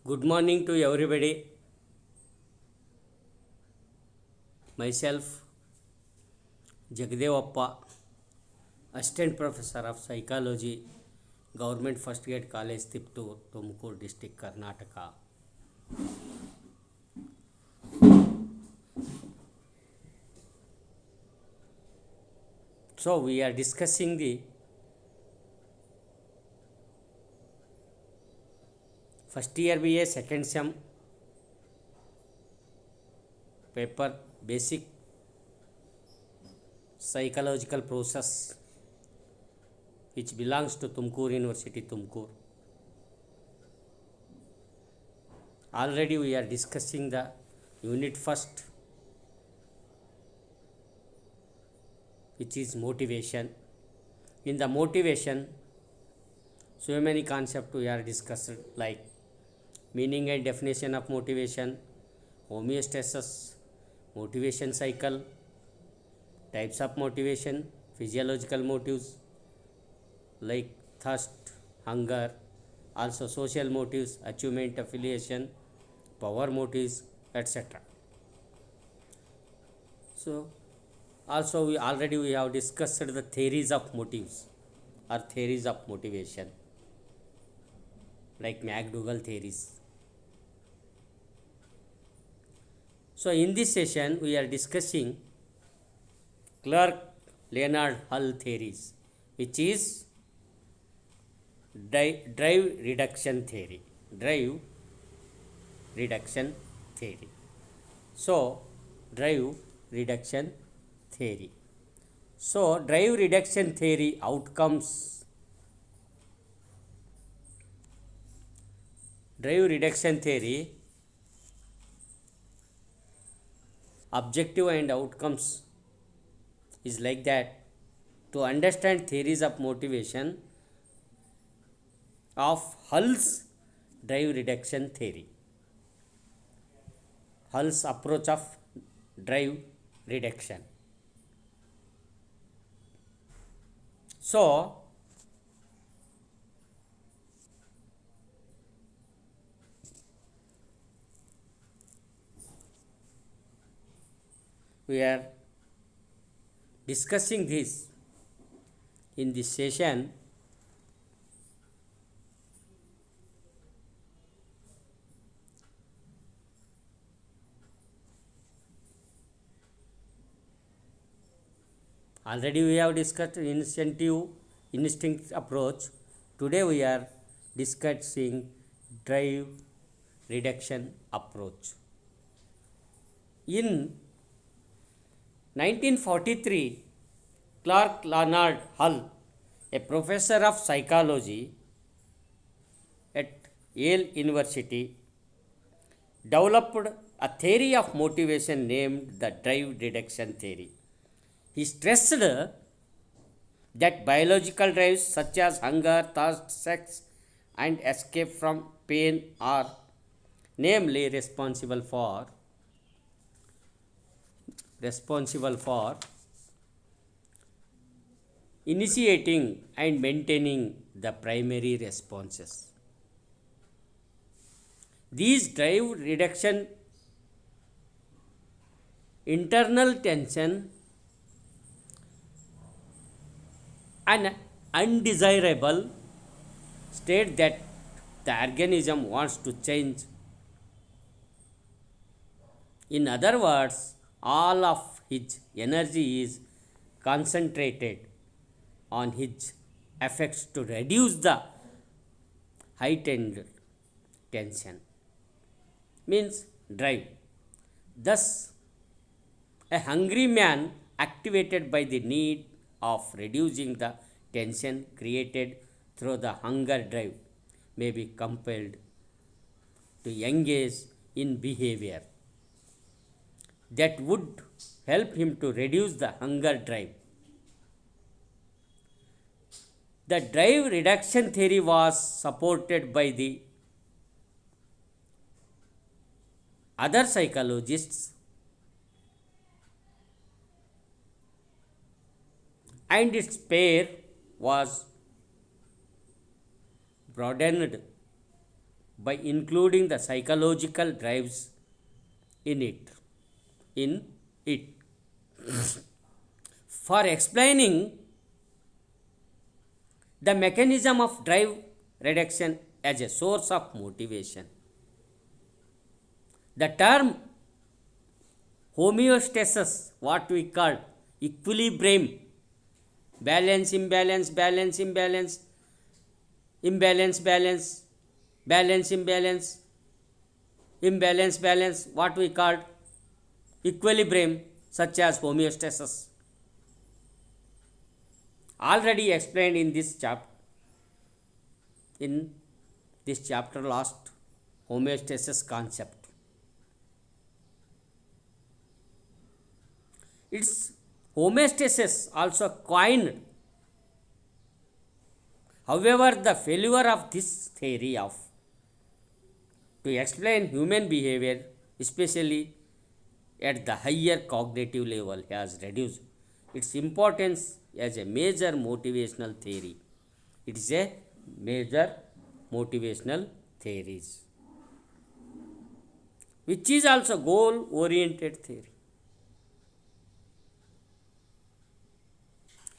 Good morning to everybody. Myself, Jagadev Appa, Assistant Professor of Psychology, Government First Grade College, Tiptur, Tumkur District, Karnataka. So, we are discussing the first year BA second sem paper basic psychological process which belongs to Tumkur University, Tumkur. Already we are discussing the unit first, which is motivation. In the motivation, so many concepts we are discussed, like meaning and definition of motivation, homeostasis, motivation cycle, types of motivation, physiological motives like thirst, hunger, also social motives, achievement, affiliation, power motives, etc. So also we have discussed the theories of motives or theories of motivation, like McDougall theories. So in this session we are discussing Clark Leonard Hull theories, which is drive reduction theory. So drive reduction theory. So drive reduction theory outcomes. Drive reduction theory objective and outcomes is like that. To understand theories of motivation of Hull's drive reduction theory, Hull's approach of drive reduction. So we are discussing this in this session. Already we have discussed instinct approach. Today we are discussing drive reduction approach. In 1943, Clark Leonard Hull, a professor of psychology at Yale University, developed a theory of motivation named the drive reduction theory. He stressed that biological drives such as hunger, thirst, sex, and escape from pain are namely responsible for initiating and maintaining the primary responses. These drive reduction internal tension an undesirable state that the organism wants to change. In other words, all of his energy is concentrated on his efforts to reduce the heightened tension, means drive. Thus, a hungry man, activated by the need of reducing the tension created through the hunger drive, may be compelled to engage in behavior that would help him to reduce the hunger drive. The drive reduction theory was supported by the other psychologists, and its pair was broadened by including the psychological drives in it. In it. For explaining the mechanism of drive reduction as a source of motivation, the term homeostasis, what we call equilibrium, balance, imbalance, balance, imbalance, imbalance, balance, balance, imbalance, imbalance, balance, what we call equilibrium, such as homeostasis, already explained in this chapter last, homeostasis concept. Its homeostasis also coined. However, the failure of this theory to explain human behavior, especially at the higher cognitive level, has reduced its importance as a major motivational theory. It is a major motivational theories, which is also goal-oriented theory.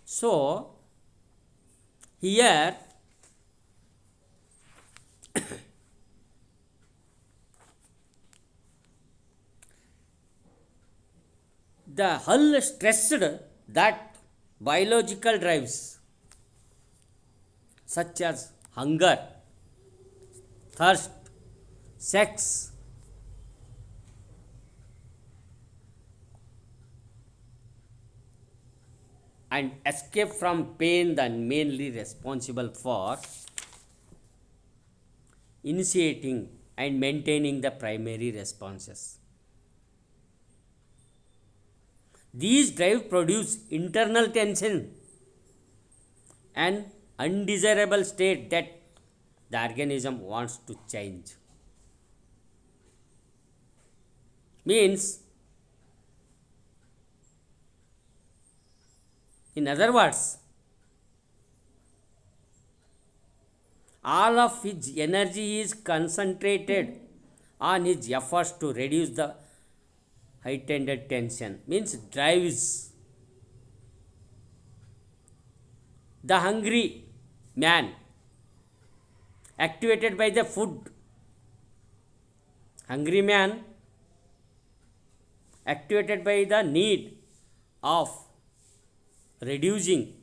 So, here the Hull stressed that biological drives such as hunger, thirst, sex, and escape from pain are mainly responsible for initiating and maintaining the primary responses. These drives produce internal tension and undesirable state that the organism wants to change. Means, in other words, all of his energy is concentrated on his efforts to reduce the heightened tension. Means drives. The hungry man, activated by the food. Hungry man, activated by the need of reducing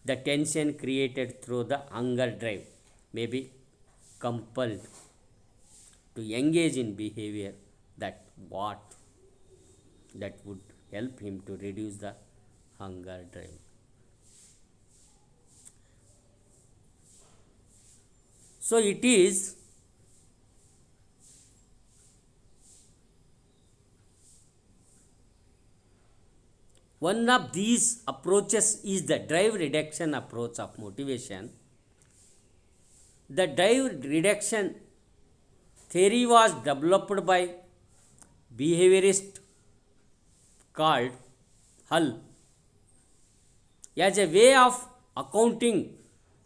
the tension created through the hunger drive, may be compelled to engage in behavior that would help him to reduce the hunger drive. So it is one of these approaches is the drive reduction approach of motivation. The drive reduction theory was developed by behaviorist called Hull as a way of accounting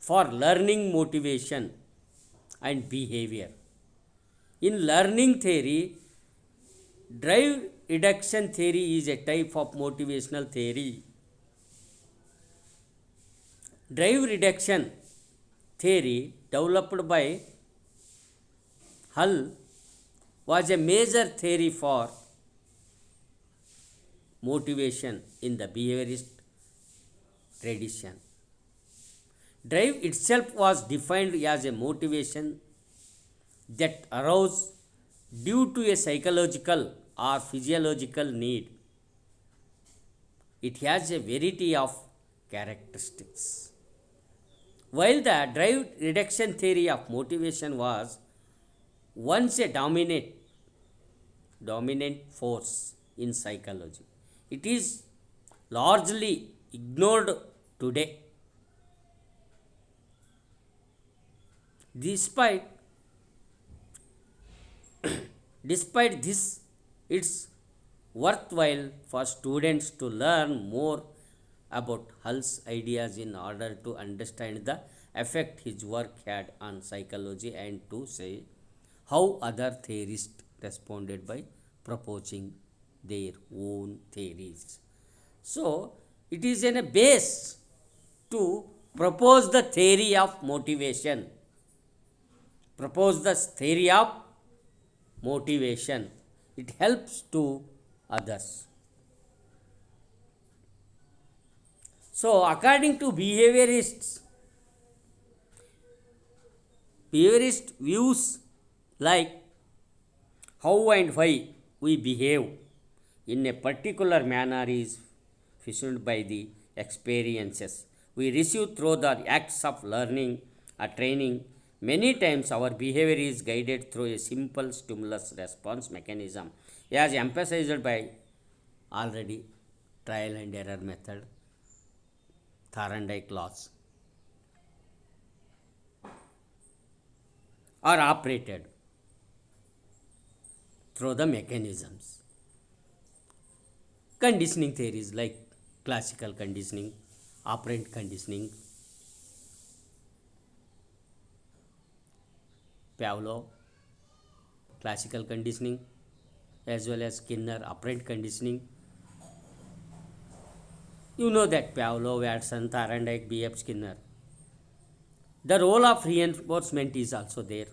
for learning motivation and behavior. In learning theory, drive reduction theory is a type of motivational theory. Drive reduction theory developed by Hull was a major theory for motivation in the behaviorist tradition. Drive itself was defined as a motivation that arose due to a psychological or physiological need. It has a variety of characteristics. While the drive reduction theory of motivation was once a dominant force in psychology, it is largely ignored today. Despite this, it's worthwhile for students to learn more about Hull's ideas in order to understand the effect his work had on psychology and to say how other theorists responded by proposing their own theories. So it is in a base to propose the theory of motivation. Propose the theory of motivation. It helps to others. So according to behaviorist views like how and why we behave in a particular manner is fashioned by the experiences we receive through the acts of learning or training. Many times our behavior is guided through a simple stimulus response mechanism, as emphasized by already trial and error method, Thorndike laws, are operated through the mechanisms. Conditioning theories like classical conditioning, operant conditioning, Pavlov, classical conditioning, as well as Skinner, operant conditioning. You know that Pavlov, Watson, Thorndike, B.F. Skinner. The role of reinforcement is also there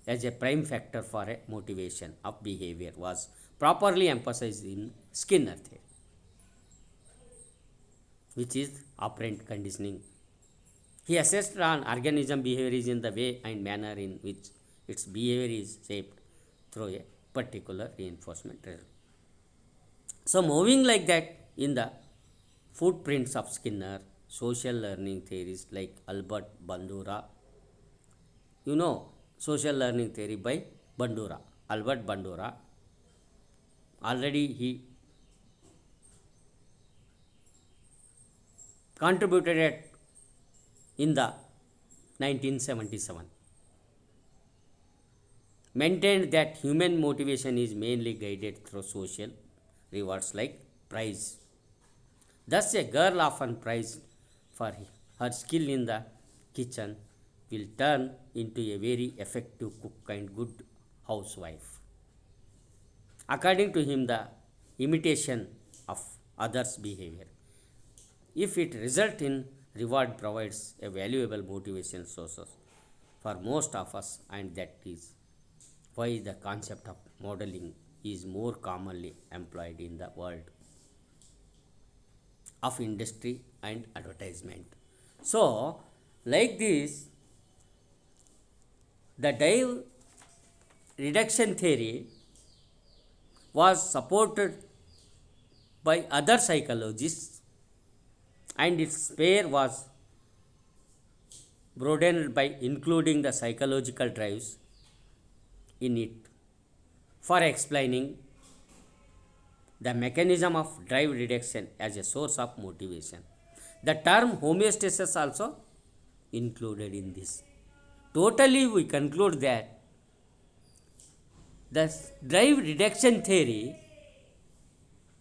as a prime factor for a motivation of behavior was properly emphasized in Skinner theory, which is operant conditioning. He assessed an organism behavior is in the way and manner in which its behavior is shaped through a particular reinforcement result. So moving like that in the footprints of Skinner, social learning theories like Albert Bandura. You know social learning theory by Bandura, Albert Bandura. Already he contributed it in the 1977. Maintained that human motivation is mainly guided through social rewards like prize. Thus, a girl often prized for her skill in the kitchen will turn into a very effective cook and good housewife. According to him, the imitation of others' behavior, if it results in reward, provides a valuable motivation sources for most of us, and that is why the concept of modeling is more commonly employed in the world of industry and advertisement. So, like this, the Dave reduction theory was supported by other psychologists, and its pair was broadened by including the psychological drives in it for explaining the mechanism of drive reduction as a source of motivation. The term homeostasis also included in this. Totally, we conclude that the drive reduction theory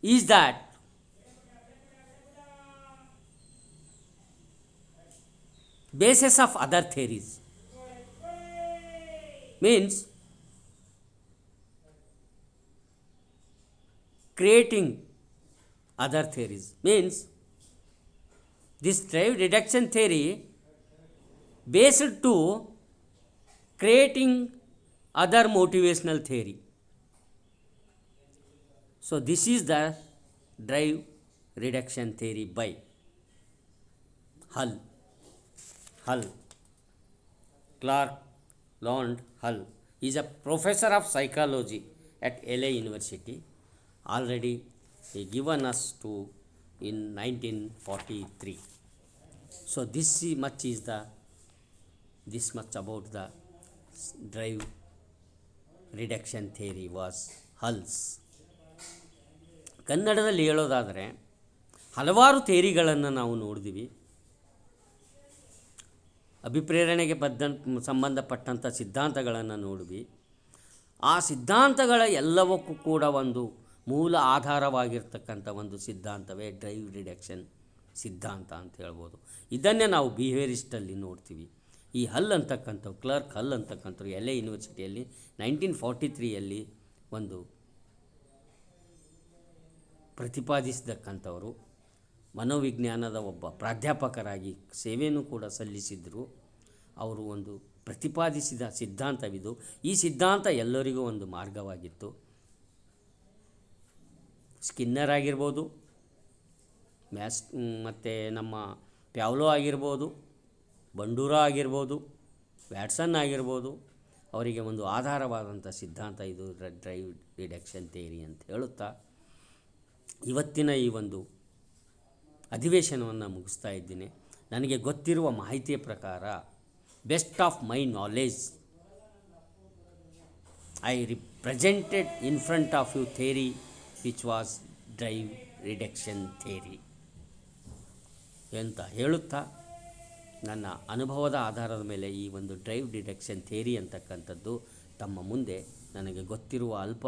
is that basis of other theories, means creating other theories, means this drive reduction theory based to creating other motivational theory. So this is the drive reduction theory by Hull. Clark Lond Hull is a professor of psychology at LA University. Already he given us to in 1943. So this much about the drive reduction theory was Hull's. ಕನ್ನಡದಲ್ಲಿ ಹೇಳೋದಾದರೆ ಹಲವಾರು ಥಿಯರಿಗಳನ್ನು ನಾವು ನೋಡಿದ್ವಿ. ಅಭಿಪ್ರೇರಣೆಗೆ ಸಂಬಂಧಪಟ್ಟಂಥ ಸಿದ್ಧಾಂತಗಳನ್ನು ನೋಡಿದ್ವಿ. ಆ ಸಿದ್ಧಾಂತಗಳ ಎಲ್ಲವಕ್ಕೂ ಕೂಡ ಒಂದು ಮೂಲ ಆಧಾರವಾಗಿರ್ತಕ್ಕಂಥ ಒಂದು ಸಿದ್ಧಾಂತವೇ ಡ್ರೈವ್ ರಿಡಕ್ಷನ್ ಸಿದ್ಧಾಂತ ಅಂತ ಹೇಳ್ಬೋದು. ಇದನ್ನೇ ನಾವು ಬಿಹೇವಿಯರಿಸ್ಟಲ್ಲಿ ನೋಡ್ತೀವಿ. ಈ ಹಲ್ ಅಂತಕ್ಕಂಥವು, ಕ್ಲರ್ಕ್ ಹಲ್ ಅಂತಕ್ಕಂಥವ್ರು LA ಯೂನಿವರ್ಸಿಟಿಯಲ್ಲಿ 1943ಯಲ್ಲಿ ಒಂದು ಪ್ರತಿಪಾದಿಸಿದಕ್ಕಂಥವರು. ಮನೋವಿಜ್ಞಾನದ ಒಬ್ಬ ಪ್ರಾಧ್ಯಾಪಕರಾಗಿ ಸೇವೆಯನ್ನು ಕೂಡ ಸಲ್ಲಿಸಿದರು. ಅವರು ಒಂದು ಪ್ರತಿಪಾದಿಸಿದ ಸಿದ್ಧಾಂತವಿದು. ಈ ಸಿದ್ಧಾಂತ ಎಲ್ಲರಿಗೂ ಒಂದು ಮಾರ್ಗವಾಗಿತ್ತು. ಸ್ಕಿನ್ನರ್ ಆಗಿರ್ಬೋದು, ಮತ್ತು ನಮ್ಮ ಪ್ಯಾವ್ಲೋ ಆಗಿರ್ಬೋದು, ಬಂಡೂರ ಆಗಿರ್ಬೋದು, ವ್ಯಾಟ್ಸನ್ ಆಗಿರ್ಬೋದು, ಅವರಿಗೆ ಒಂದು ಆಧಾರವಾದಂಥ ಸಿದ್ಧಾಂತ ಇದು ಡ್ರೈವ್ ರಿಡಕ್ಷನ್ ಥಿಯರಿ ಅಂತ ಹೇಳುತ್ತಾ ಇವತ್ತಿನ ಈ ಒಂದು ಅಧಿವೇಶನವನ್ನು ಮುಗಿಸ್ತಾ ಇದ್ದೀನಿ. ನನಗೆ ಗೊತ್ತಿರುವ ಮಾಹಿತಿಯ ಪ್ರಕಾರ, best of my knowledge, I presented in front of you theory which was drive reduction theory ಅಂತ ಹೇಳುತ್ತಾ, ನನ್ನ ಅನುಭವದ ಆಧಾರದ ಮೇಲೆ ಈ ಒಂದು ಡ್ರೈವ್ ರಿಡಕ್ಷನ್ ಥಿಯರಿ ಅಂತಕ್ಕಂಥದ್ದು ತಮ್ಮ ಮುಂದೆ ನನಗೆ ಗೊತ್ತಿರುವ ಅಲ್ಪ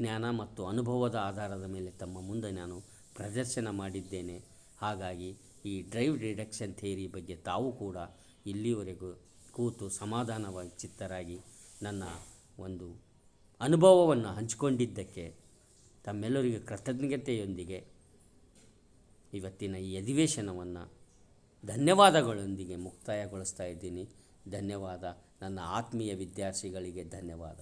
ಜ್ಞಾನ ಮತ್ತು ಅನುಭವದ ಆಧಾರದ ಮೇಲೆ ತಮ್ಮ ಮುಂದೆ ನಾನು ಪ್ರದರ್ಶನ ಮಾಡಿದ್ದೇನೆ. ಹಾಗಾಗಿ ಈ ಡ್ರೈವ್ ರಿಡಕ್ಷನ್ ಥಿಯರಿ ಬಗ್ಗೆ ತಾವು ಕೂಡ ಇಲ್ಲಿವರೆಗೂ ಕೂತು ಸಮಾಧಾನವಾಗಿ ಚಿತ್ತರಾಗಿ ನನ್ನ ಒಂದು ಅನುಭವವನ್ನು ಹಂಚಿಕೊಂಡಿದ್ದಕ್ಕೆ ತಮ್ಮೆಲ್ಲರಿಗೂ ಕೃತಜ್ಞತೆಯೊಂದಿಗೆ ಇವತ್ತಿನ ಈ ಅಧಿವೇಶನವನ್ನು ಧನ್ಯವಾದಗಳೊಂದಿಗೆ ಮುಕ್ತಾಯಗೊಳಿಸ್ತಾ ಇದ್ದೀನಿ. ಧನ್ಯವಾದ. ನನ್ನ ಆತ್ಮೀಯ ವಿದ್ಯಾರ್ಥಿಗಳಿಗೆ ಧನ್ಯವಾದ.